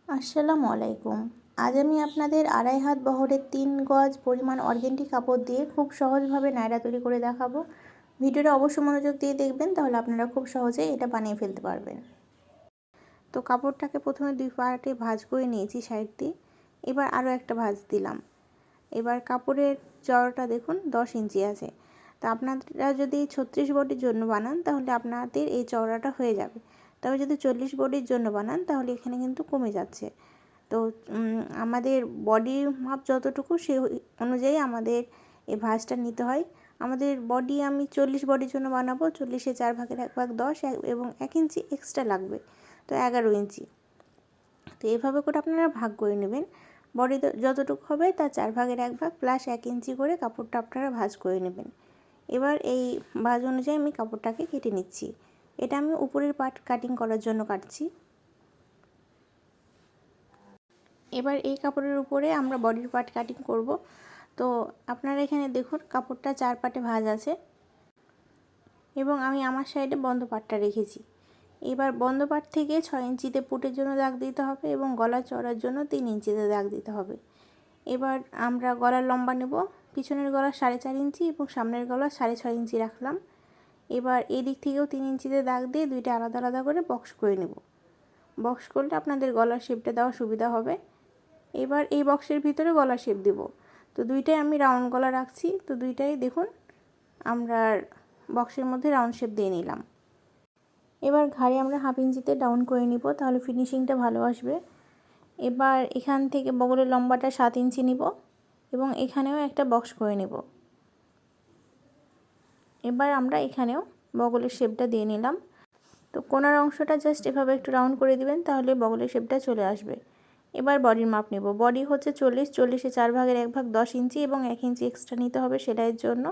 আসসালামু আলাইকুম। আজ আমি আপনাদের 2.5 হাত বহরের 3 গজ পরিমাণ অর্গেন্ডি কাপড় দিয়ে খুব সহজভাবে নায়রা তৈরি করে দেখাবো। ভিডিওটা অবশ্যই মনোযোগ দিয়ে দেখবেন, তাহলে আপনারা খুব সহজেই এটা বানিয়ে ফেলতে পারবেন। তো কাপড়টাকে প্রথমে 2 পার্টে ভাঁজ করে নিয়েছি সাইড দিয়ে। এবার আরও একটা ভাঁজ দিলাম। এবার কাপড়ের চওড়াটা দেখুন 10 ইঞ্চি আছে। তো আপনারা যদি 36 বডির জন্য বানান তাহলে আপনাদের এই চওড়াটা হয়ে যাবে। তবে যদি 40 বডির জন্য বানান তাহলে এখানে কিন্তু কমে যাচ্ছে। তো আমাদের বডির মাপ যতটুকু সেই অনুযায়ী আমাদের এই ভাঁজটা নিতে হয়। আমাদের বডি আমি 40 বডির জন্য বানাবো। 40-এ 4 ভাগের 1 ভাগ 10 এবং 1 ইঞ্চি এক্সট্রা লাগবে, তো 11 ইঞ্চি। তো এভাবে করে আপনারা ভাগ করে নেবেন। বডি যতটুকু হবে তার 4 ভাগের 1 ভাগ প্লাস 1 ইঞ্চি করে কাপড়টা আপনারা ভাঁজ করে নেবেন। এবার এই ভাঁজ অনুযায়ী আমি কাপড়টাকে কেটে নিচ্ছি। এটা আমি উপরের পার্ট কাটিং করার জন্য কাটছি। এবার এই কাপড়ের উপরে আমরা বডির পার্ট কাটিং করব। তো আপনারা এখানে দেখুন কাপড়টা 4 পার্টে ভাঁজ আছে এবং আমি আমার সাইডে বন্ধ পার্টটা রেখেছি। এবার বন্ধ পার্ট থেকে 6 ইঞ্চিতে পুটের জন্য দাগ দিতে হবে এবং গলা চওড়ার জন্য 3 ইঞ্চিতে দাগ দিতে হবে। এবার আমরা গলার লম্বা নেব। পিছনের গলা 4.5 ইঞ্চি এবং সামনের গলা 6.5 ইঞ্চি রাখলাম। এবার এই দিক থেকেও 3 ইঞ্চিতে দাগ দিয়ে দুইটা আলাদা আলাদা করে বক্স করে নেব। বক্স করলে আপনাদের গলার শেপটা দেওয়া সুবিধা হবে। এবার এই বক্সের ভিতরে গলা শেপ দেব। তো দুইটাই আমি রাউন্ড গলা রাখছি। তো দুইটাই দেখুন আমরা বক্সের মধ্যে রাউন্ড শেপ দিয়ে নিলাম। এবার ঘাড়ে আমরা 1/2 ইঞ্চিতে ডাউন করে নিব, তাহলে ফিনিশিংটা ভালো আসবে। এবার এখান থেকে বগলের লম্বাটা 7 ইঞ্চি নিব এবং এখানেও একটা বক্স করে নেব। এবার আমরা এখানেও বগলের শেপটা দিয়ে নিলাম। তো কোণার অংশটা জাস্ট এভাবে একটু রাউন্ড করে দিবেন, তাহলে বগলের শেপটা চলে আসবে। এবার বডির মাপ নেব। বডি হচ্ছে 40-40-এ 4 ভাগের 1 ভাগ 10 ইঞ্চি এবং 1 ইঞ্চি এক্সট্রা নিতে হবে সেলাইয়ের জন্য।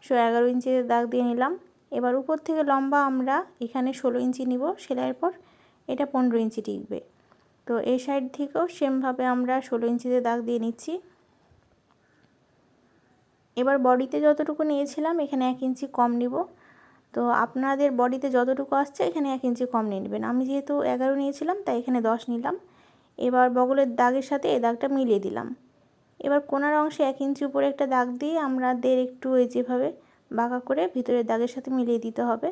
11 ইঞ্চিতে দাগ দিয়ে নিলাম। এবার উপর থেকে লম্বা আমরা এখানে 16 ইঞ্চি নিব সেলাইয়ের পর, এটা 15 ইঞ্চি টিকবে। তো এই সাইড থেকেও সেমভাবে আমরা 16 ইঞ্চিতে দাগ দিয়ে নিচ্ছি। এবার বডিতে যতটুকু নিয়েছিলাম এখানে 1 ইঞ্চি কম নিব। তো আপনাদের বডিতে যতটুকু আসছে এখানে 1 ইঞ্চি কম নিয়ে নেবেন। আমি যেহেতু 11 নিয়েছিলাম তাই এখানে 10 নিলাম। এবার বগলের দাগের সাথে এই দাগটা মিলিয়ে দিলাম। এবার কোণার অংশে 1 ইঞ্চি উপরে একটা দাগ দিয়ে আমাদের একটু এই যেভাবে বাঁকা করে ভিতরের দাগের সাথে মিলিয়ে দিতে হবে,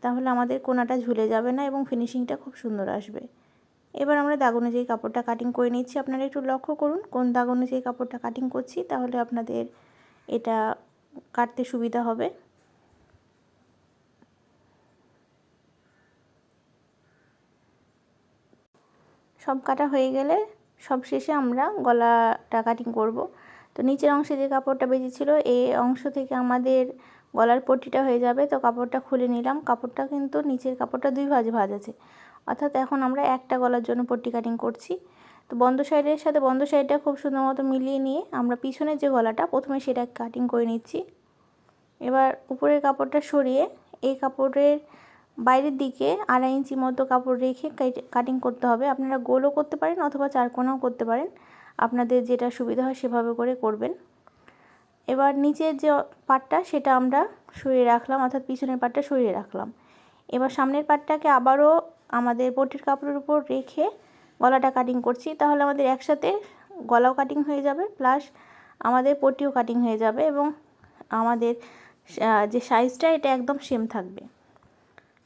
তাহলে আমাদের কোণাটা ঝুলে যাবে না এবং ফিনিশিংটা খুব সুন্দর আসবে। এবার আমরা দাগ অনুযায়ী কাপড়টা কাটিং করে নিচ্ছি। আপনারা একটু লক্ষ্য করুন কোন দাগ অনুযায়ী কাপড়টা কাটিং করছি, তাহলে আপনাদের এটা কাটতে সুবিধা হবে। সব কাটা হয়ে গেলে সব শেষে আমরা গলাটা কাটিং করব। তো নিচের অংশে যে কাপড়টা বেঁচেছিল এই অংশ থেকে আমাদের গলার পট্টিটা হয়ে যাবে। তো কাপড়টা খুলে নিলাম। কাপড়টা কিন্তু নিচের কাপড়টা 2 ভাঁজে ভাঁজ আছে, অর্থাৎ এখন আমরা একটা গলার জন্য পট্টি কাটিং করছি। তো বন্ধ সাইডের সাথে বন্ধ সাইডটা খুব সুন্দর মতো মিলিয়ে নিয়ে আমরা পিছনের যে গলাটা প্রথমে সেটা কাটিং করে নিচ্ছি। এবার উপরের কাপড়টা সরিয়ে এই কাপড়ের বাইরের দিকে 2.5 ইঞ্চি মতো কাপড় রেখে কাটিং করতে হবে। আপনারা গোলও করতে পারেন অথবা চারকোনাও করতে পারেন, আপনাদের যেটা সুবিধা হয় সেভাবে করে করবেন। এবার নিচের যে পাটটা সেটা আমরা সরিয়ে রাখলাম, অর্থাৎ পিছনের পাটটা সরিয়ে রাখলাম। এবার সামনের পাটটাকে আবারও আমাদের পট্টির কাপড়ের উপর রেখে গলাটা কাটিং করছি, তাহলে আমাদের একসাথে গলাও কাটিং হয়ে যাবে প্লাস আমাদের পট্টিও কাটিং হয়ে যাবে এবং আমাদের যে সাইজটা এটা একদম সেম থাকবে।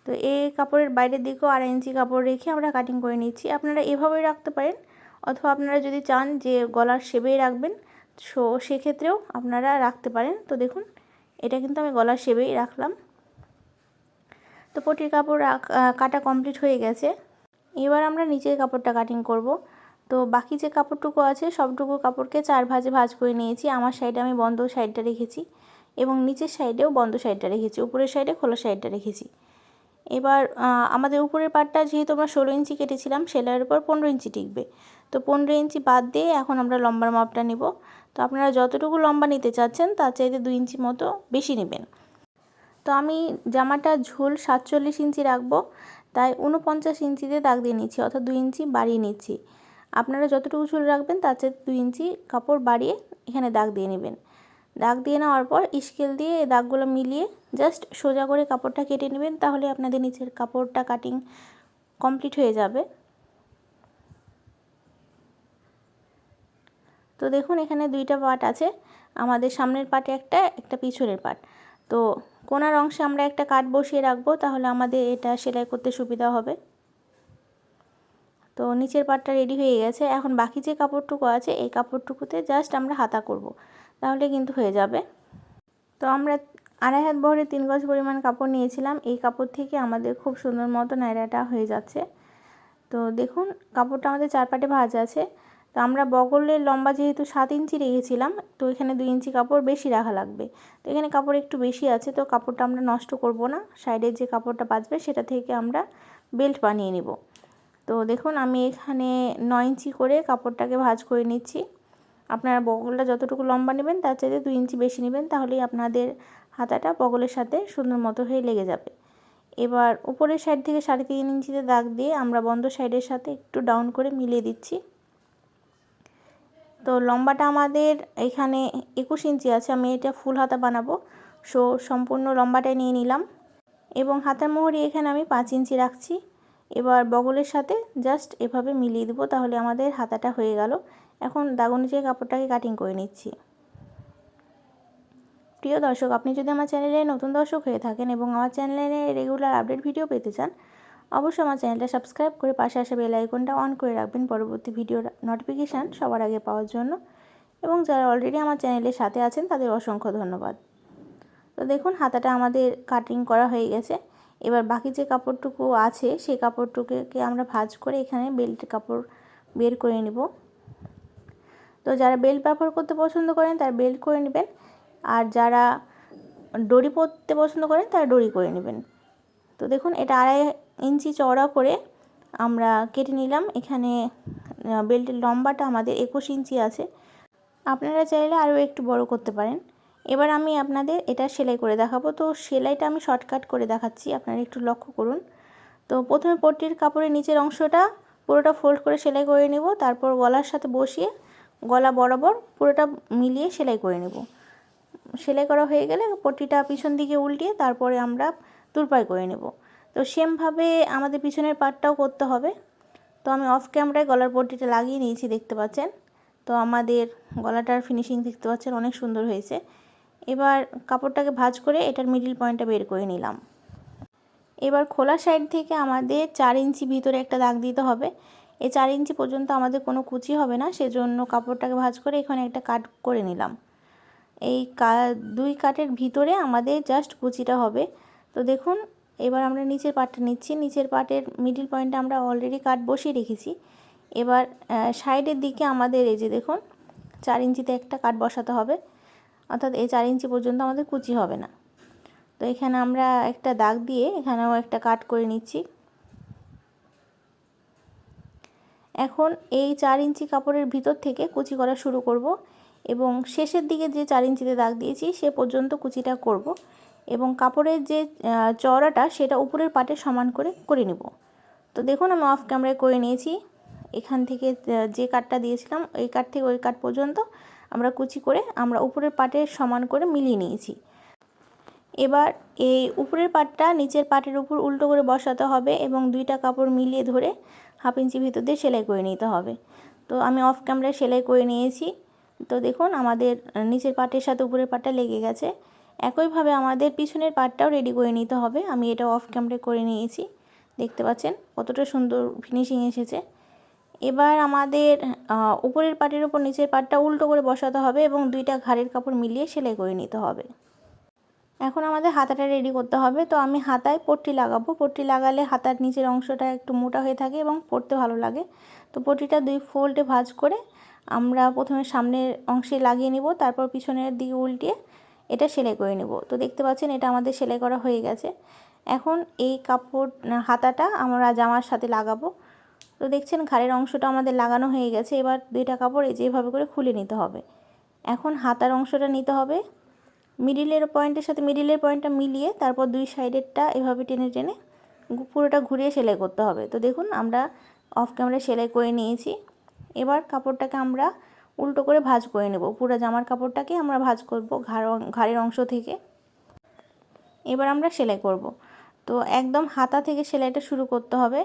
তো এই কাপড়ের বাইরের দিকেও 2.5 ইঞ্চি কাপড় রেখে আমরা কাটিং করে নিচ্ছি। আপনারা এভাবেই রাখতে পারেন অথবা আপনারা যদি চান যে গলার শেপেই রাখবেন সেক্ষেত্রেও আপনারা রাখতে পারেন। তো দেখুন এটা কিন্তু আমি গলার শেপেই রাখলাম। তো পটির কাপড় কাটা কমপ্লিট হয়ে গেছে। এবার আমরা নিচের কাপড়টা কাটিং করব। তো বাকি যে কাপড়টুকু আছে সবটুকু কাপড়কে 4 ভাঁজে ভাঁজ করে নিয়েছি। আমার সাইডে আমি বন্ধ সাইডটা রেখেছি এবং নিচের সাইডেও বন্ধ সাইডটা রেখেছি, উপরের সাইডে খোলা সাইডটা রেখেছি। এবার আমাদের উপরের পাটটা যেহেতু আমরা 16 ইঞ্চি কেটেছিলাম সেলাইয়ের উপর 15 ইঞ্চি টিকবে। তো 15 ইঞ্চি বাদ দিয়ে এখন আমরা লম্বার মাপটা নেব। তো আপনারা যতটুকু লম্বা নিতে চাচ্ছেন তার চাইতে 2 ইঞ্চি মতো বেশি নেবেন। তো আমি জামাটা ঝুল 47 ইঞ্চি রাখবো, তাই 49 ইঞ্চিতে দাগ দিয়ে নিচ্ছি, অর্থাৎ 2 ইঞ্চি বাড়িয়ে নিচ্ছি। আপনারা যতটুকু ঝুল রাখবেন তার চাইতে 2 ইঞ্চি কাপড় বাড়িয়ে এখানে দাগ দিয়ে নেবেন। দাগ দিয়ে নেওয়ার পর স্কেল দিয়ে এই দাগগুলো মিলিয়ে জাস্ট সোজা করে কাপড়টা কেটে নেবেন, তাহলে আপনাদের নিচের কাপড়টা কাটিং কমপ্লিট হয়ে যাবে। তো দেখুন এখানে দুইটা পার্ট আছে, আমাদের সামনের পার্টে একটা পিছনের পার্ট। তো কোণার অংশে আমরা একটা কাট বসিয়ে রাখবো, তাহলে আমাদের এটা সেলাই করতে সুবিধা হবে। তো নিচের পার্টটা রেডি হয়ে গেছে। এখন বাকি যে কাপড়টুকু আছে এই কাপড়টুকুতে জাস্ট আমরা হাতা করব, তাহলে কিন্তু হয়ে যাবে। তো আমরা 2.5 হাত বহরে 3 গজ পরিমাণ কাপড় নিয়েছিলাম। এই কাপড় থেকে আমাদের খুব সুন্দর মতো নায়রাটা হয়ে যাচ্ছে। তো দেখুন কাপড়টা আমাদের 4 পাটে ভাঁজ আছে। তো আমরা বগলের লম্বা যেহেতু 7 ইঞ্চি রেখেছিলাম, তো এখানে 2 ইঞ্চি কাপড় বেশি রাখা লাগবে। তো এখানে কাপড় একটু বেশি আছে, তো কাপড়টা আমরা নষ্ট করব না। সাইডের যে কাপড়টা বাঁচবে সেটা থেকে আমরা বেল্ট বানিয়ে নিব। তো দেখুন আমি এখানে 9 ইঞ্চি করে কাপড়টাকে ভাঁজ করে নিচ্ছি। আপনারা বগলটা যতটুকু লম্বা নেবেন তার চাইতে 2 ইঞ্চি বেশি নেবেন, তাহলেই আপনাদের হাতাটা বগলের সাথে সুন্দর মতো হয়ে লেগে যাবে। এবার উপরের সাইড থেকে 3.5 ইঞ্চিতে দাগ দিয়ে আমরা বন্ধ সাইডের সাথে একটু ডাউন করে মিলিয়ে দিচ্ছি। তো লম্বাটা আমাদের এখানে 21 ইঞ্চি আছে, আমি এটা ফুল হাতা বানাবো, সো সম্পূর্ণ লম্বাটাই নিয়ে নিলাম এবং হাতার মোহরি এখানে আমি 5 ইঞ্চি রাখছি। এবার বগলের সাথে জাস্ট এভাবে মিলিয়ে দেবো, তাহলে আমাদের হাতাটা হয়ে গেল। এখন দাগ অনুযায়ী কাপড়টাকে কাটিং করে নিচ্ছি। প্রিয় দর্শক, আপনি যদি আমার চ্যানেলে নতুন দর্শক হয়ে থাকেন এবং আমার চ্যানেলে রেগুলার আপডেট ভিডিও পেতে চান, অবশ্যই আমার চ্যানেলটা সাবস্ক্রাইব করে পাশে আসা বেল আইকনটা অন করে রাখবেন পরবর্তী ভিডিওর নোটিফিকেশান সবার আগে পাওয়ার জন্য। এবং যারা অলরেডি আমার চ্যানেলের সাথে আছেন তাদের অসংখ্য ধন্যবাদ। তো দেখুন হাতাটা আমাদের কাটিং করা হয়ে গেছে। এবার বাকি যে কাপড়টুকু আছে সেই কাপড়টুকুকে আমরা ভাঁজ করে এখানে বেল্টের কাপড় বের করে নিব। তো যারা বেল্ট ব্যবহার করতে পছন্দ করেন তারা বেল্ট করে নেবেন, আর যারা দড়ি পরতে পছন্দ করেন তারা দড়ি করে নেবেন। তো দেখুন এটা 2.5 ইঞ্চি চওড়া করে আমরা কেটে নিলাম। এখানে বেল্টের লম্বাটা আমাদের 21 ইঞ্চি আছে, আপনারা চাইলে আরও একটু বড় করতে পারেন। এবার আমি আপনাদের এটা সেলাই করে দেখাবো। তো সেলাইটা আমি শর্টকাট করে দেখাচ্ছি, আপনারা একটু লক্ষ্য করুন। তো প্রথমে পট্টির কাপড়ের নিচের অংশটা পুরোটা ফোল্ড করে সেলাই করে নেব, তারপর গলার সাথে বসিয়ে গলা বরাবর পুরোটা মিলিয়ে সেলাই করে নেব। সেলাই করা হয়ে গেলে পট্টিটা পিছন দিকে উল্টিয়ে তারপরে আমরা তুরপাই করে নেব। তো সেমভাবে আমাদের পিছনের পার্টটাও করতে হবে। তো আমি অফ ক্যামেরায় গলার পট্টিটা লাগিয়ে নিয়েছি, দেখতে পাচ্ছেন। তো আমাদের গলাটার ফিনিশিং দেখতে পাচ্ছেন অনেক সুন্দর হয়েছে। এবার কাপড়টাকে ভাঁজ করে এটার মিডল পয়েন্টটা বের করে নিলাম। এবার খোলা সাইড থেকে আমাদের 4 ইঞ্চি ভিতরে একটা দাগ দিতে হবে। এই 4 ইঞ্চি পর্যন্ত আমাদের কোনো কুচি হবে না, সেজন্য কাপড়টাকে ভাঁজ করে এখানে একটা কাট করে নিলাম। এই 2 কাটের ভিতরে আমাদের জাস্ট কুচিটা হবে। তো দেখুন এবার আমরা নিচের পার্টটা নিচ্ছি। নিচের পার্টের মিডল পয়েন্টে আমরা অলরেডি কাট বসিয়ে রেখেছি। এবার সাইডের দিকে আমাদের এই যে দেখুন 4 ইঞ্চিতে একটা কাট বসাতে হবে, অর্থাৎ এই 4 ইঞ্চি পর্যন্ত আমাদের কুচি হবে না। তো এখানে আমরা একটা দাগ দিয়ে এখানেও একটা কাট করে নিচ্ছি। এখন এই 4 ইঞ্চি কাপড়ের ভিতর থেকে কুচি করা শুরু করব এবং শেষের দিকে যে 4 ইঞ্চিতে দাগ দিয়েছি সে পর্যন্ত কুচিটা করব এবং কাপড়ের যে চওড়াটা সেটা উপরের পাটে সমান করে নেব। তো দেখুন আমি অফ ক্যামেরায় করে নিয়েছি। এখান থেকে যে কাটটা দিয়েছিলাম ওই কাট থেকে ওই কাট পর্যন্ত আমরা কুচি করে আমরা উপরের পাটে সমান করে মিলিয়ে নিয়েছি। এবার এই উপরের পাটটা নিচের পাটের উপর উল্টো করে বসাতে হবে এবং 2টা কাপড় মিলিয়ে ধরে 1/2 ইঞ্চি ভিতর দিয়ে সেলাই করে নিতে হবে। তো আমি অফ ক্যামেরায় সেলাই করে নিয়েছি। তো দেখুন আমাদের নিচের পাটের সাথে উপরের পাটটা লেগে গেছে। একইভাবে আমাদের পিছনের পাটটাও রেডি করে নিতে হবে। আমি এটা অফ ক্যামেরায় করে নিয়েছি, দেখতে পাচ্ছেন কতটা সুন্দর ফিনিশিং এসেছে। এবার আমাদের উপরের পাটের উপর নিচের পাটটা উল্টো করে বসাতে হবে এবং 2টা ঘাড়ের কাপড় মিলিয়ে সেলাই করে নিতে হবে। এখন আমাদের হাতাটা রেডি করতে হবে। তো আমি হাতায় পট্টি লাগাবো। পট্টি লাগালে হাতার নিচের অংশটা একটু মোটা হয়ে থাকে এবং পরতে ভালো লাগে। তো পট্টিটা 2 ফোল্ডে ভাঁজ করে আমরা প্রথমে সামনের অংশে লাগিয়ে নিব, তারপর পিছনের দিকে উল্টিয়ে এটা সেলাই করে নেব। তো দেখতে পাচ্ছেন এটা আমাদের সেলাই করা হয়ে গেছে। এখন এই কাপড় হাতাটা আমরা জামার সাথে লাগাবো। তো দেখছেন ঘাড়ের অংশটা আমাদের লাগানো হয়ে গেছে। এবার 2টা কাপড় যেভাবে করে খুলে নিতে হবে। এখন হাতার অংশটা নিতে হবে, মিডিলের পয়েন্টের সাথে মিডিলের পয়েন্টটা মিলিয়ে তারপর 2 সাইডেরটা এভাবে টেনে টেনে পুরোটা ঘুরিয়ে সেলাই করতে হবে। তো দেখুন আমরা অফ ক্যামেরায় সেলাই করে নিয়েছি। এবার কাপড়টাকে আমরা উল্টো করে ভাঁজ করে নেব। পুরো জামার কাপড়টাকে আমরা ভাঁজ করব ঘাড়ের অংশ থেকে। এবার আমরা সেলাই করব। তো একদম হাতা থেকে সেলাইটা শুরু করতে হবে।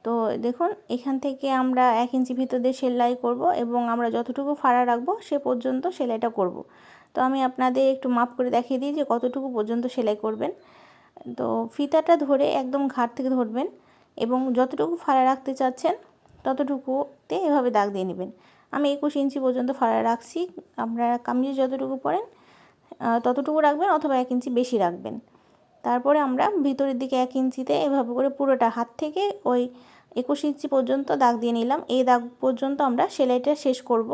তো দেখুন এখান থেকে আমরা 1 ইঞ্চি ভিতর দিয়ে সেলাই করব এবং আমরা যতটুকু ফাড়া রাখবো সে পর্যন্ত সেলাইটা করব। তো আমি আপনাদের একটু মাপ করে দেখিয়ে দিই যে কতটুকু পর্যন্ত সেলাই করবেন। তো ফিতাটা ধরে একদম ঘাট থেকে ধরবেন এবং যতটুকু ফাড়া রাখতে চাচ্ছেন ততটুকুতে এভাবে দাগ দিয়ে নেবেন। আমি 21 ইঞ্চি পর্যন্ত ফাড়া রাখছি। আপনারা কামিজে যতটুকু পরেন ততটুকু রাখবেন অথবা 1 ইঞ্চি বেশি রাখবেন। তারপরে আমরা ভিতরের দিকে 1 ইঞ্চিতে এভাবে করে পুরোটা হাত থেকে ওই 21 ইঞ্চি পর্যন্ত দাগ দিয়ে নিলাম। এই দাগ পর্যন্ত আমরা সেলাইটা শেষ করব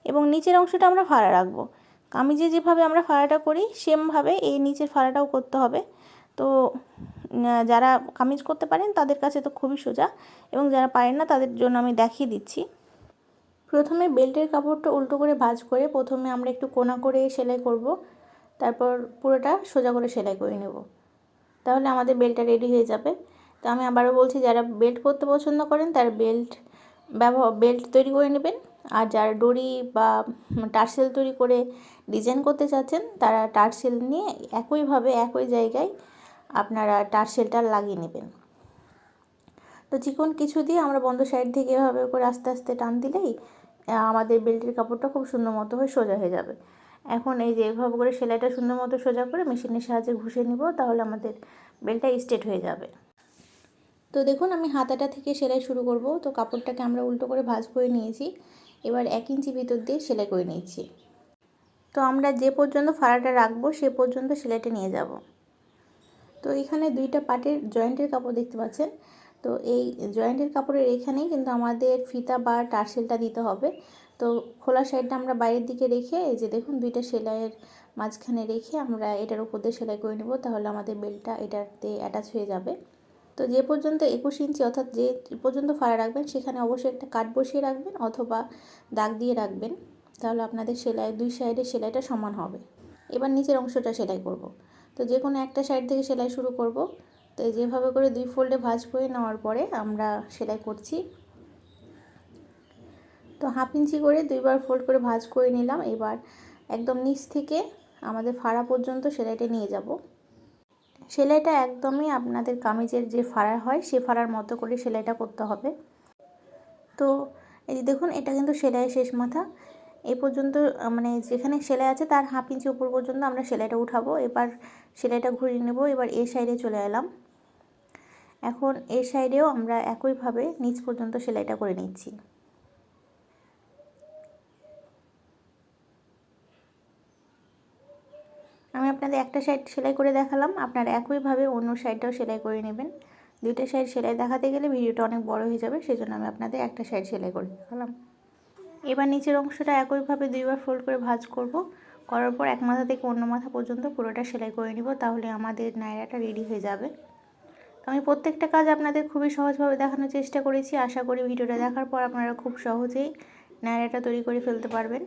এবং নিচের অংশটা আমরা ফাড়া রাখবো। কামিজে যেভাবে আমরা ফাড়াটা করি সেমভাবে এই নিচের ফাড়াটাও করতে হবে। তো যারা কামিজ করতে পারেন তাদের কাছে তো খুবই সোজা এবং যারা পারেন না তাদের জন্য আমি দেখিয়ে দিচ্ছি। প্রথমে বেল্টের কাপড়টা উল্টো করে ভাঁজ করে প্রথমে আমরা একটু কোনা করে সেলাই করব, তারপর পুরোটা সোজা করে সেলাই করে নেব, তাহলে আমাদের বেল্টটা রেডি হয়ে যাবে। তো আমি আবারও বলছি, যারা বেল্ট পরতে পছন্দ করেন তারা বেল্ট তৈরি করে নেবেন, আর যারা ডরি বা টার্সেল তৈরি করে ডিজাইন করতে চাচ্ছেন তারা টার্সেল নিয়ে একইভাবে একই জায়গায় আপনারা টার্সেলটা লাগিয়ে নেবেন। তো চিকন কিছু দিয়ে আমরা বন্ধ সাইড থেকে এভাবে করে আস্তে আস্তে টান দিলেই আমাদের বেল্টের কাপড়টা খুব সুন্দর মতো হয়ে সোজা হয়ে যাবে। এখন এই যে এভাবে করে সেলাইটা সুন্দর মতো সোজা করে মেশিনের সাহায্যে ঘষে নিব, তাহলে আমাদের বেল্টটা স্ট্রেট হয়ে যাবে। তো দেখুন আমি হাতাটা থেকে সেলাই শুরু করব। তো কাপড়টাকে আমরা উল্টো করে ভাঁজ করে নিয়েছি, এবার 1 ইঞ্চি ভিতর দিয়ে সেলাই করে নিয়েছি। তো আমরা যে পর্যন্ত ফাড়াটা রাখবো সে পর্যন্ত সেলাইটা নিয়ে যাব। তো এখানে দুইটা পাটের জয়েন্টের কাপড় দেখতে পাচ্ছেন। তো এই জয়েন্টের কাপড়ের এখানেই কিন্তু আমাদের ফিতা বা টার্সেলটা দিতে হবে। তো খোলা সাইডটা আমরা বাইরের দিকে রেখে এই যে দেখুন দুইটা সেলাইয়ের মাঝখানে রেখে আমরা এটার উপর দিয়ে সেলাই করে নেব, তাহলে আমাদের বেল্টটা এটাতে অ্যাটাচ হয়ে যাবে। তো যে পর্যন্ত 21 ইঞ্চি অর্থাৎ যে পর্যন্ত ফাড়া রাখবেন সেখানে অবশ্যই একটা কাট বসিয়ে রাখবেন অথবা দাগ দিয়ে রাখবেন, তাহলে আপনাদের সেলাই দুই সাইডের সেলাইটা সমান হবে। এবার নিচের অংশটা সেলাই করব। তো যে কোনো একটা সাইড থেকে সেলাই শুরু করব। তো যেভাবে করে 2 ফোল্ডে ভাঁজ করে নেওয়ার পরে আমরা সেলাই করছি। তো 1/2 ইঞ্চি করে 2বার ফোল্ড করে ভাঁজ করে নিলাম। এবার একদম নিচ থেকে আমাদের ফাড়া পর্যন্ত সেলাইটা নিয়ে যাব। সেলাইটা একদমই আপনাদের কামিজের যে ফাড়া হয় সে ফাড়ার মতো করে সেলাইটা করতে হবে। তো এই যে দেখুন এটা কিন্তু সেলাইয়ের শেষ মাথা, এই পর্যন্ত মানে যেখানে সেলাই আছে তার 1/2 ইঞ্চি উপর পর্যন্ত আমরা সেলাইটা উঠাবো। এবার সেলাইটা ঘুরিয়ে নেব। এবার এই সাইডে চলে এলাম। এখন এই সাইডেও আমরা একইভাবে নিচ পর্যন্ত সেলাইটা করে নিচ্ছি। আমি আপনাদের একটা সাইড সেলাই করে দেখালাম, আপনারা একইভাবে অন্য সাইডটাও সেলাই করে নেবেন। দুইটা সাইড সেলাই দেখাতে গেলে ভিডিওটা অনেক বড় হয়ে যাবে, সেজন্য আমি আপনাদের একটা সাইড সেলাই করে দেখালাম। এবার নিচের অংশটা একইভাবে 2বার ফোল্ড করে ভাঁজ করব, করার পর এক মাথা থেকে অন্য মাথা পর্যন্ত পুরোটা সেলাই করে নিব, তাহলে আমাদের নায়রাটা রেডি হয়ে যাবে। আমি প্রত্যেকটা কাজ আপনাদের খুবই সহজভাবে দেখানোর চেষ্টা করেছি। আশা করি ভিডিওটা দেখার পর আপনারা খুব সহজেই নায়রাটা তৈরি করে ফেলতে পারবেন।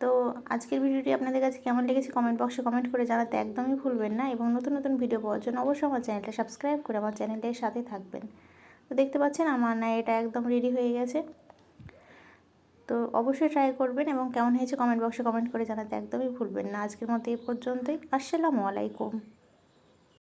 তো আজকের ভিডিওটি আপনাদের কাছে কেমন লেগেছে কমেন্ট বক্সে কমেন্ট করে জানাতে একদমই ভুলবেন না, এবং নতুন নতুন ভিডিও পাওয়ার জন্য অবশ্যই আমার চ্যানেলটা সাবস্ক্রাইব করে আমার চ্যানেলের সাথে থাকবেন। তো দেখতে পাচ্ছেন আমার নায়রাটা একদম রেডি হয়ে গেছে। তো অবশ্যই ট্রাই করবেন এবং কেমন হয়েছে কমেন্ট বক্সে কমেন্ট করে জানাতে একদমই ভুলবেন না। আজকের মতো এই পর্যন্তই। আসসালামু আলাইকুম।